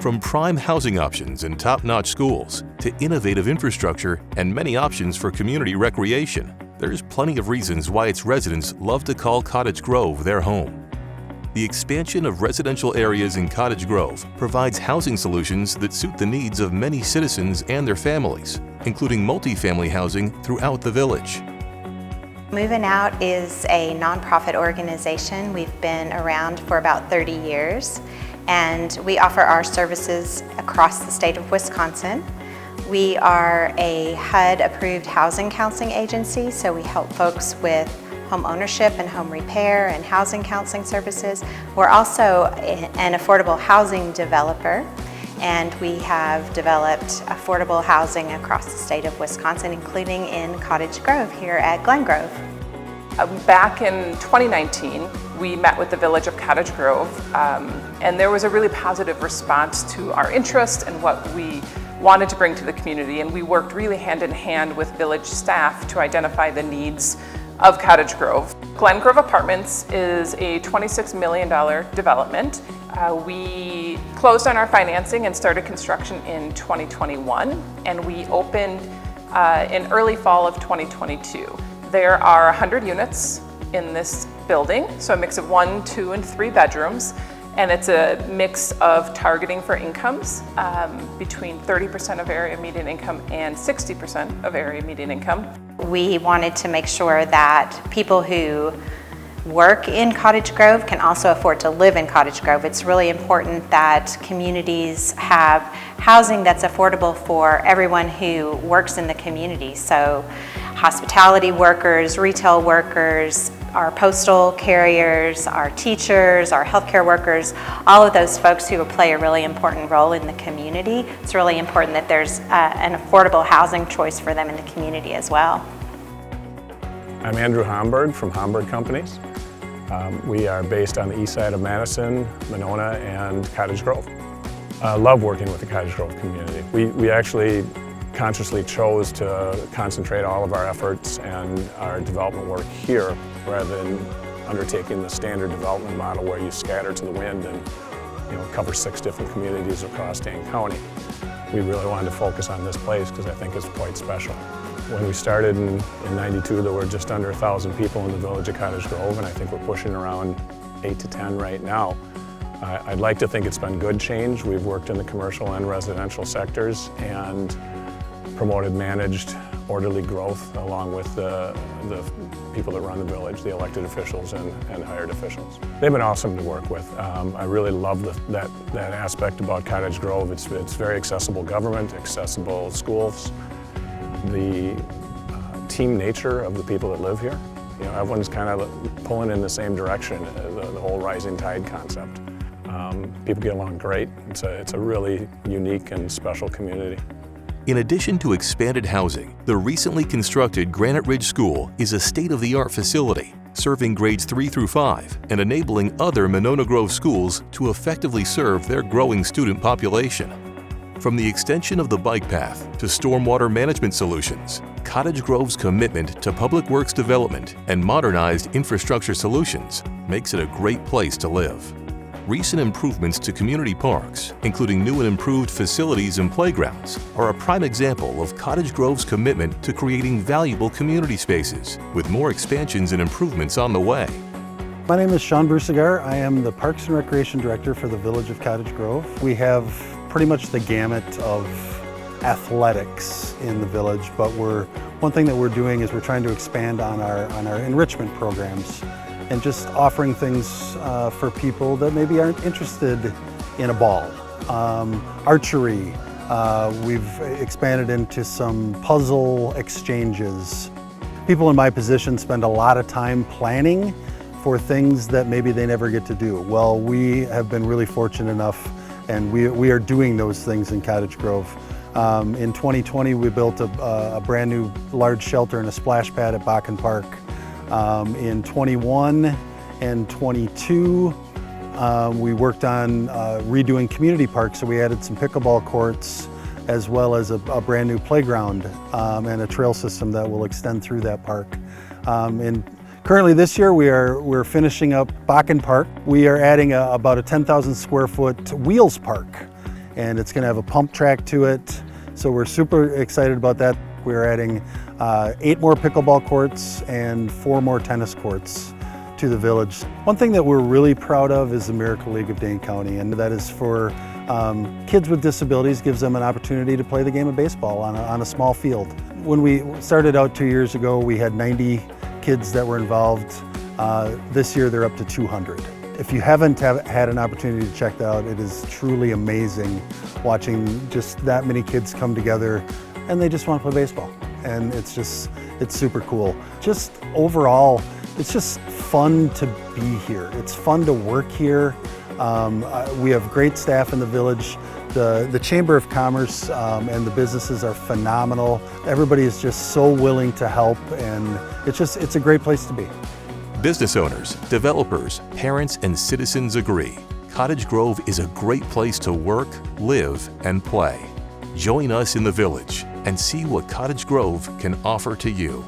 From prime housing options and top-notch schools to innovative infrastructure and many options for community recreation, there's plenty of reasons why its residents love to call Cottage Grove their home. The expansion of residential areas in Cottage Grove provides housing solutions that suit the needs of many citizens and their families, including multifamily housing throughout the village. Moving Out is a nonprofit organization. We've been around for about 30 years, and we offer our services across the state of Wisconsin. We are a HUD-approved housing counseling agency, so we help folks with home ownership and home repair and housing counseling services. We're also an affordable housing developer, and we have developed affordable housing across the state of Wisconsin, including in Cottage Grove here at Glen Grove. Back in 2019, we met with the village of Cottage Grove, and there was a really positive response to our interest and what we wanted to bring to the community, and we worked really hand in hand with village staff to identify the needs of Cottage Grove. Glen Grove Apartments is a $26 million development. We closed on our financing and started construction in 2021, and we opened in early fall of 2022. There are 100 units in this building, so a mix of 1, 2, and 3 bedrooms, and it's a mix of targeting for incomes between 30% of area median income and 60% of area median income. We wanted to make sure that people who work in Cottage Grove can also afford to live in Cottage Grove. It's really important that communities have housing that's affordable for everyone who works in the community. So hospitality workers, retail workers, our postal carriers, our teachers, our healthcare workers, all of those folks who play a really important role in the community. It's really important that there's an affordable housing choice for them in the community as well. I'm Andrew Homburg from Homburg Companies. We are based on the east side of Madison, Monona, and Cottage Grove. I love working with the Cottage Grove community. We actually consciously chose to concentrate all of our efforts and our development work here rather than undertaking the standard development model where you scatter to the wind and cover 6 different communities across Dane County. We really wanted to focus on this place because I think it's quite special. When we started in '92, there were just under 1,000 people in the village of Cottage Grove, and I think we're pushing around 8 to 10 right now. I'd like to think it's been good change. We've worked in the commercial and residential sectors and promoted managed, orderly growth along with the people that run the village, the elected officials and hired officials. They've been awesome to work with. I really love that aspect about Cottage Grove. It's very accessible government, accessible schools. The team nature of the people that live here. Everyone's kind of pulling in the same direction, the whole rising tide concept. People get along great. It's a really unique and special community. In addition to expanded housing, the recently constructed Granite Ridge School is a state-of-the-art facility, serving grades 3 through 5 and enabling other Monona Grove schools to effectively serve their growing student population. From the extension of the bike path to stormwater management solutions, Cottage Grove's commitment to public works development and modernized infrastructure solutions makes it a great place to live. Recent improvements to community parks, including new and improved facilities and playgrounds, are a prime example of Cottage Grove's commitment to creating valuable community spaces, with more expansions and improvements on the way. My name is Sean Brusagar. I am the Parks and Recreation Director for the Village of Cottage Grove. We have pretty much the gamut of athletics in the village, but one thing that we're doing is we're trying to expand on our enrichment programs and just offering things for people that maybe aren't interested in a ball. Archery, we've expanded into some puzzle exchanges. People in my position spend a lot of time planning for things that maybe they never get to do. Well, we have been really fortunate enough, and we are doing those things in Cottage Grove. In 2020, we built a brand new large shelter and a splash pad at Bakken Park. In 21 and 22, we worked on redoing community parks, so we added some pickleball courts as well as a brand new playground and a trail system that will extend through that park. And currently this year we're finishing up Bakken Park. We are adding about a 10,000 square foot wheels park. and it's going to have a pump track to it. So we're super excited about that. We're adding 8 more pickleball courts and 4 more tennis courts to the village. One thing that we're really proud of is the Miracle League of Dane County, and that is for kids with disabilities, gives them an opportunity to play the game of baseball on a small field. When we started out 2 years ago, we had 90 kids that were involved. This year they're up to 200. If you haven't had an opportunity to check that out, it is truly amazing watching just that many kids come together and they just want to play baseball. And it's super cool. Just overall, it's just fun to be here. It's fun to work here. We have great staff in the village. The Chamber of Commerce and the businesses are phenomenal. Everybody is just so willing to help, and it's a great place to be. Business owners, developers, parents, and citizens agree. Cottage Grove is a great place to work, live, and play. Join us in the village and see what Cottage Grove can offer to you.